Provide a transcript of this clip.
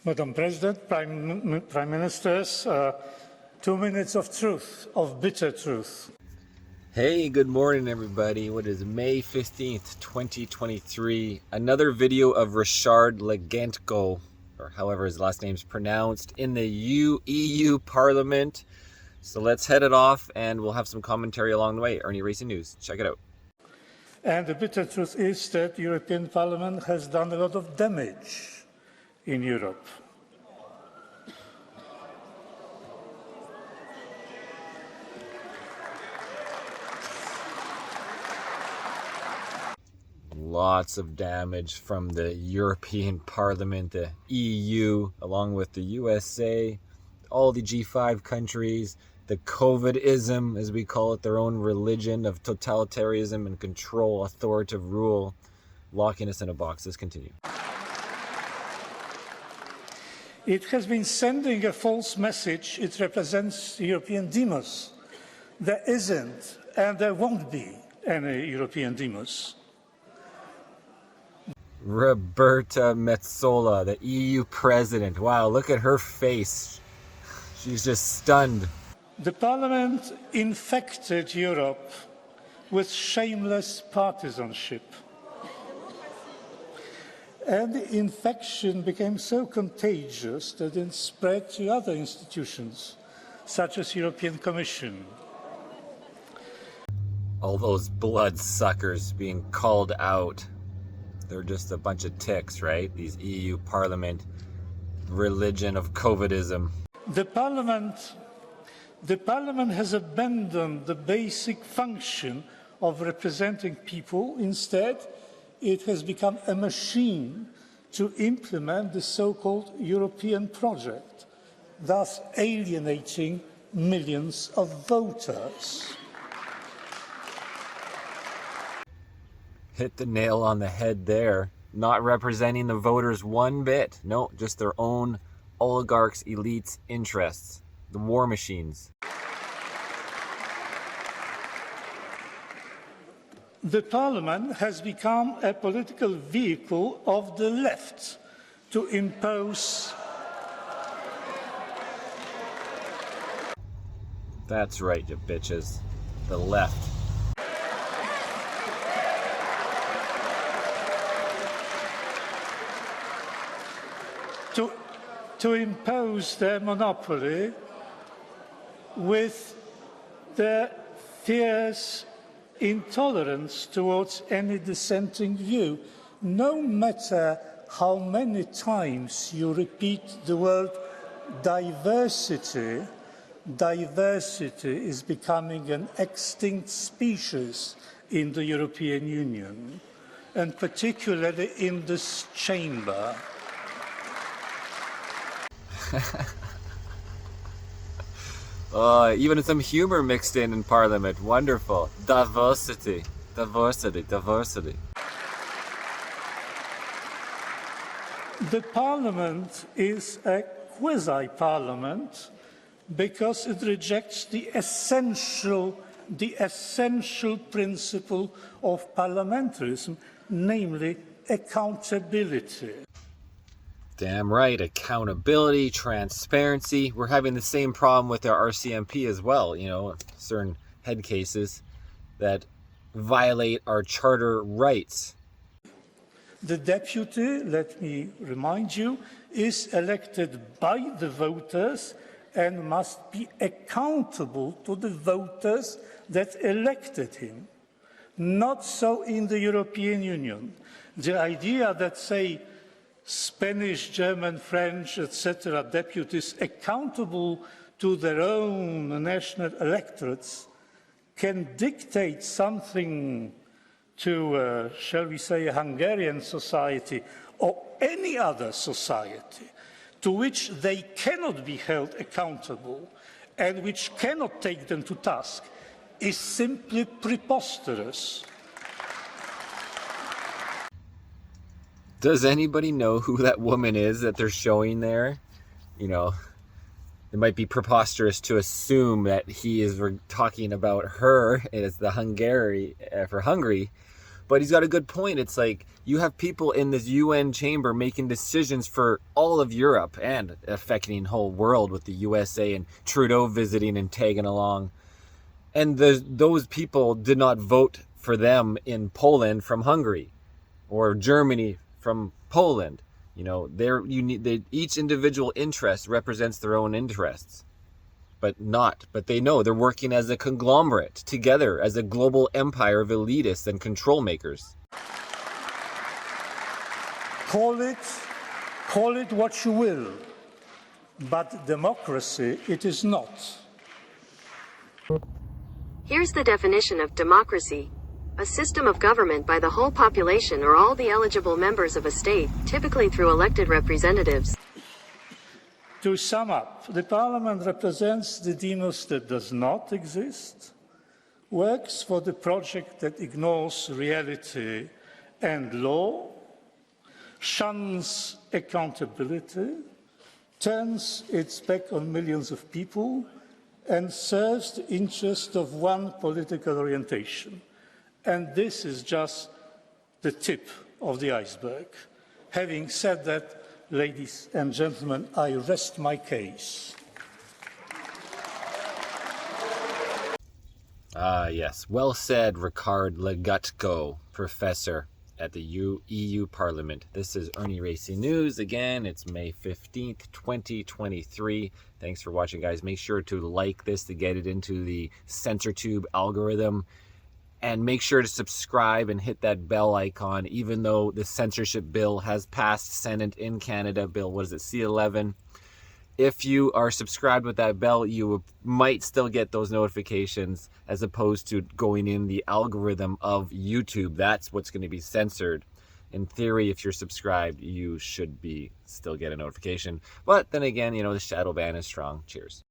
Madam President, Prime Ministers, 2 minutes of truth, of bitter truth. Hey, good morning everybody. What is May 15th, 2023? Another video of Ryszard Legutko, or however his last name's pronounced, in the EU Parliament. So let's head it off and we'll have some commentary along the way. Irnieracing News, check it out. And the bitter truth is that the European Parliament has done a lot of damage in Europe. Lots of damage from the European Parliament, the EU, along with the USA, all the G5 countries, the COVIDism, as we call it, their own religion of totalitarianism and control, authoritative rule, locking us in a box. Let's continue. It has been sending a false message. It represents European demos. There isn't, and there won't be any European demos. Roberta Metsola, the EU president. Wow, look at her face. She's just stunned. The Parliament infected Europe with shameless partisanship. And the infection became so contagious that it spread to other institutions, such as European Commission. All those bloodsuckers being called out. They're just a bunch of ticks, right? These EU Parliament religion of COVIDism. The Parliament has abandoned the basic function of representing people. Instead, it has become a machine to implement the so-called European project, thus alienating millions of voters. Hit the nail on the head there. Not representing the voters one bit. No, just their own oligarchs, elites, interests. The war machines. The Parliament has become a political vehicle of the left to impose. That's right, you bitches. The left. To impose their monopoly with their fierce intolerance towards any dissenting view. No matter how many times you repeat the word diversity, diversity is becoming an extinct species in the European Union, and particularly in this chamber. Even some humor mixed in Parliament. Wonderful. Diversity. Diversity. Diversity. The Parliament is a quasi-parliament because it rejects the essential principle of parliamentarism, namely accountability. Damn right. Accountability, transparency. We're having the same problem with our RCMP as well. You know, certain head cases that violate our charter rights. The deputy, let me remind you, is elected by the voters and must be accountable to the voters that elected him. Not so in the European Union. The idea that, say, Spanish, German, French, etc., deputies accountable to their own national electorates can dictate something to, shall we say, a Hungarian society or any other society to which they cannot be held accountable and which cannot take them to task is simply preposterous. Does anybody know who that woman is that they're showing there? You know, it might be preposterous to assume that he is talking about her as the for Hungary, But he's got a good point. It's like you have people in this UN chamber making decisions for all of Europe and affecting the whole world with the USA and Trudeau visiting and tagging along. And those people did not vote for them in Poland from Hungary or Germany from Poland. You know, each individual interest represents their own interests. But they know they're working as a conglomerate together as a global empire of elitists and control makers. Call it what you will, but democracy it is not. Here's the definition of democracy: a system of government by the whole population or all the eligible members of a state, typically through elected representatives. To sum up, the Parliament represents the demos that does not exist, works for the project that ignores reality and law, shuns accountability, turns its back on millions of people, and serves the interest of one political orientation. And this is just the tip of the iceberg. Having said that, ladies and gentlemen, I rest my case. Yes. Well said, Ryszard Legutko, professor at the EU Parliament. This is Irnieracing News. Again, it's May 15th, 2023. Thanks for watching, guys. Make sure to like this to get it into the CensorTube algorithm. And make sure to subscribe and hit that bell icon, even though the censorship bill has passed Senate in Canada. Bill, what is it, C11? If you are subscribed with that bell, you might still get those notifications as opposed to going in the algorithm of YouTube. That's what's going to be censored. In theory, if you're subscribed, you should still get a notification. But then again, you know, the shadow ban is strong. Cheers.